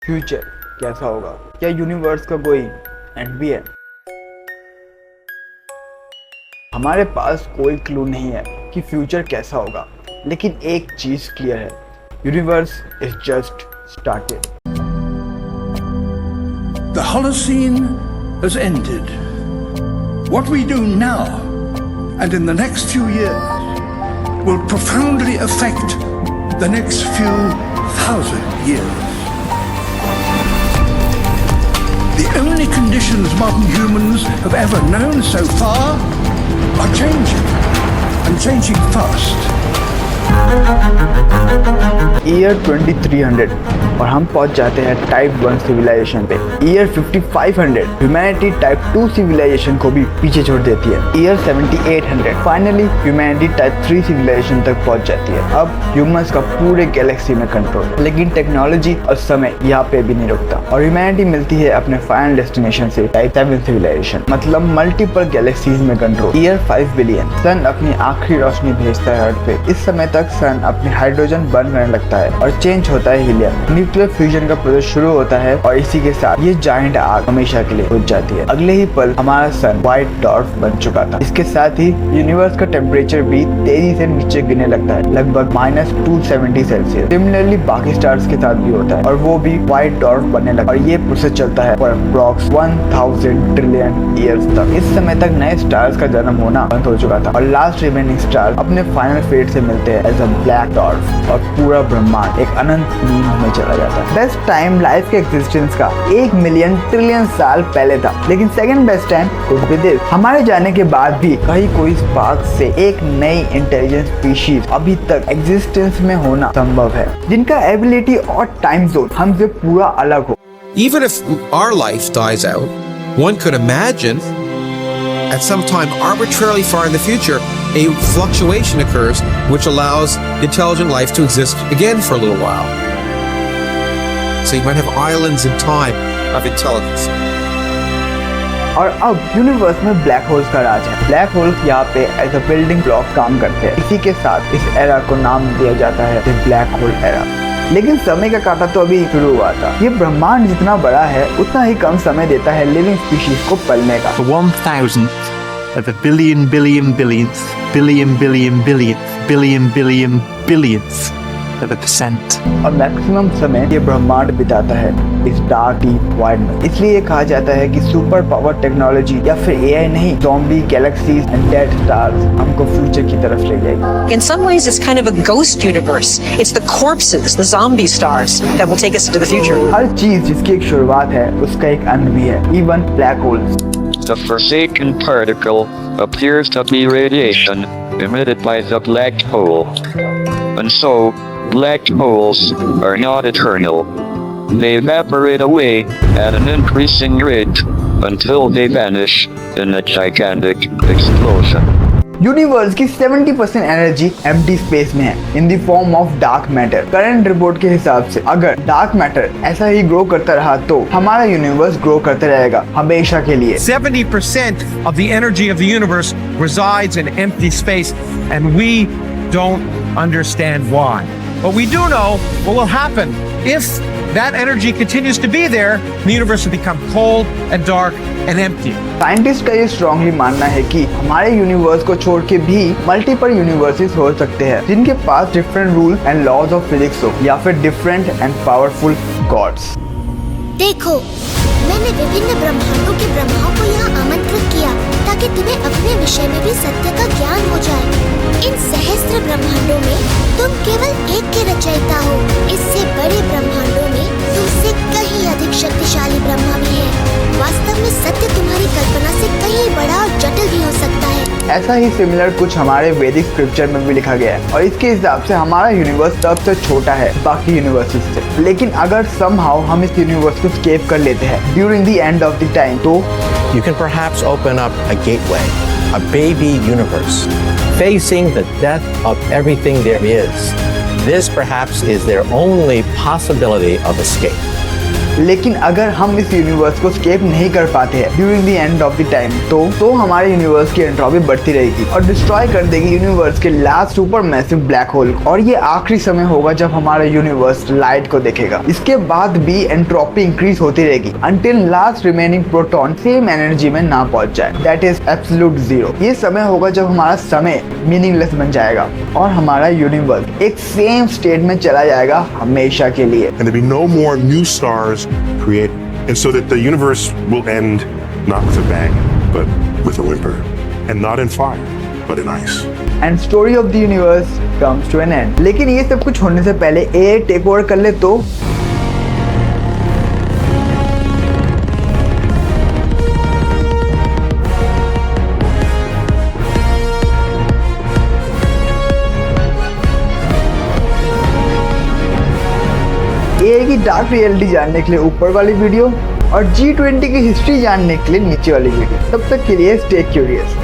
Future कैसा होगा? क्या यूनिवर्स का कोई एंड भी है? हमारे पास कोई क्लू नहीं है कि फ्यूचर कैसा होगा, लेकिन एक चीज क्लियर है, universe is just started. The Holocene has ended. What we do now and in the next few years will profoundly affect the next few thousand years. The only conditions modern humans have ever known so far are changing, and changing fast. Year 2300 और हम पहुंच जाते हैं type 1 civilization पे। Year 5500 humanity type 2 civilization को भी पीछे छोड़ देती है। Year 7800 finally humanity type 3 civilization तक पहुंच जाती है। अब ह्यूमंस का पूरे गैलेक्सी में कंट्रोल, लेकिन टेक्नोलॉजी और समय यहाँ पे भी नहीं रुकता और ह्यूमैनिटी मिलती है अपने फाइनल डेस्टिनेशन से टाइप 7 सिविलाइजेशन, मतलब मल्टीपल गैलेक्सीज में कंट्रोल। ईयर 5 बिलियन सन अपनी आखिरी रोशनी भेजता है अर्थ पे। इस समय तक सन अपने हाइड्रोजन बर्न करने लगता है और चेंज होता है हीलियम। न्यूक्लियर फ्यूजन का प्रोसेस शुरू होता है और इसी के साथ ये जायंट आग हमेशा के लिए बुझ जाती है। अगले ही पल हमारा सन व्हाइट डॉर्फ बन चुका था। इसके साथ ही यूनिवर्स का टेम्परेचर भी तेजी से नीचे गिरने लगता है, लगभग -270 सेल्सियस। सिमिलरली बाकी स्टार्स के साथ भी होता है और वो भी व्हाइट डॉर्फ बनने लगता है और ये प्रोसेस चलता है फॉर अप्रॉक्स 1000 ट्रिलियन ईयर्स तक। इस समय तक नए स्टार्स का जन्म होना बंद हो चुका था और लास्ट रिमेनिंग स्टार अपने फाइनल फेट से मिलते हैं एज अ ब्लैक डॉर्फ और पूरा ब्रह्मांड एक अनंत नींद में चला जाता है। बेस्ट टाइम लाइफ के एग्जिस्टेंस का 1 मिलियन ट्रिलियन साल पहले था, लेकिन second best time could be this. हमारे जाने के बाद भी कहीं कोई स्पार्क से एक नई इंटेलिजेंट स्पीशीज अभी तक एग्जिस्टेंस में होना संभव है, जिनका एबिलिटी और टाइम जोन हमसे पूरा अलग हो। Even if our life dies out, one could imagine at some time arbitrarily far in the future, a fluctuation occurs which allows intelligent life to exist again for a little while. So you might have islands in time of intelligence. और अब universe में black holes का राज है। Black holes यहाँ पे as a building block काम करते हैं। इसी के साथ इस एरा को नाम दिया जाता है द ब्लैक होल एरा। लेकिन समय का कांटा तो अभी शुरू हुआ था। ये ब्रह्मांड जितना बड़ा है उतना ही कम समय देता है लिविंग स्पीशीज को पलने का। 1,000th of a billion billionth of a percent. और मैक्सिमम समय ये ब्रह्मांड बिताता है इस डार्क डीप वॉइड में। इसलिए कहा जाता है कि सुपर पावर टेक्नोलॉजी या फिर एआई नहीं, zombie galaxies and dead stars हमको फ्यूचर की तरफ ले जाएगी। In some ways, it's kind of a ghost universe. It's the corpses, the zombie stars, that will take us into the future. हर चीज जिसकी एक शुरुआत है उसका एक अंत भी है, even black holes. The forsaken particle appears to be radiation emitted by the black hole. And so, black holes are not eternal. They evaporate away at an increasing rate until they vanish in a gigantic explosion. Universe की 70% energy empty space में है in the form of dark matter. Current report के हिसाब से अगर dark matter ऐसा ही grow करता रहा तो हमारा यूनिवर्स ग्रो करता रहेगा हमेशा के लिए। 70% of the energy of the universe resides in empty space, and we don't understand why. But we do know what will happen if that energy continues to be there. The universe will become cold and dark and empty. Scientist का ये strongly मानना है कि हमारे universe को छोड़ के भी मल्टीपल यूनिवर्सेस हो सकते हैं जिनके पास different rule and laws of physics हो या फिर डिफरेंट एंड पावरफुल गॉड्स। देखो, मैंने विभिन्न ब्रह्मांडों के ब्रह्माओं को यहाँ आमंत्रित किया ताकि तुम्हें अपने विषय में भी सत्य का ज्ञान हो जाए। इन सहस्त्र ब्रह्मांडों में तुम केवल एक के रचयिता हो। इससे बड़े ब्रह्मांडों में तुमसे कहीं अधिक शक्तिशाली ब्रह्मा भी है। वास्तव में सत्य तुम्हारी कल्पना से कहीं बड़ा और जटिल भी हो सकता है। ऐसा ही सिमिलर कुछ हमारे वैदिक स्क्रिप्चर में भी लिखा गया है और इसके हिसाब से हमारा यूनिवर्स सबसे छोटा है बाकी यूनिवर्सेस से। लेकिन अगर समहाउ हम इस यूनिवर्स को स्केप कर लेते हैं during the end of the time तो you can perhaps open up a gateway, a baby universe, facing the death of everything there is. This perhaps is their only possibility of escape. लेकिन अगर हम इस universe को escape नहीं कर पाते हैं during the end of the time तो हमारे यूनिवर्स की एंट्रोपी बढ़ती रहेगी और डिस्ट्रॉय कर देगी यूनिवर्स के last super massive black hole. और ये आखिरी समय होगा जब हमारा यूनिवर्स लाइट को देखेगा। इसके बाद भी एंट्रोपी इंक्रीज होती रहेगी until last remaining proton same energy में ना पहुंच जाए, दैट इज एब्सोल्यूट जीरो। ये समय होगा जब हमारा समय मीनिंगलेस बन जाएगा और हमारा यूनिवर्स एक सेम स्टेट में चला जाएगा हमेशा के लिए। And there'll be no more new stars created, and so that the universe will end not with a bang, but with a whimper, and not in fire, but in ice. And story of the universe comes to an end. लेकिन ये सब कुछ होने से पहले AI take over कर ले तो AI की डार्क रियलिटी जानने के लिए ऊपर वाली वीडियो और G20 की हिस्ट्री जानने के लिए नीचे वाली वीडियो। तब तक के लिए स्टे क्यूरियस।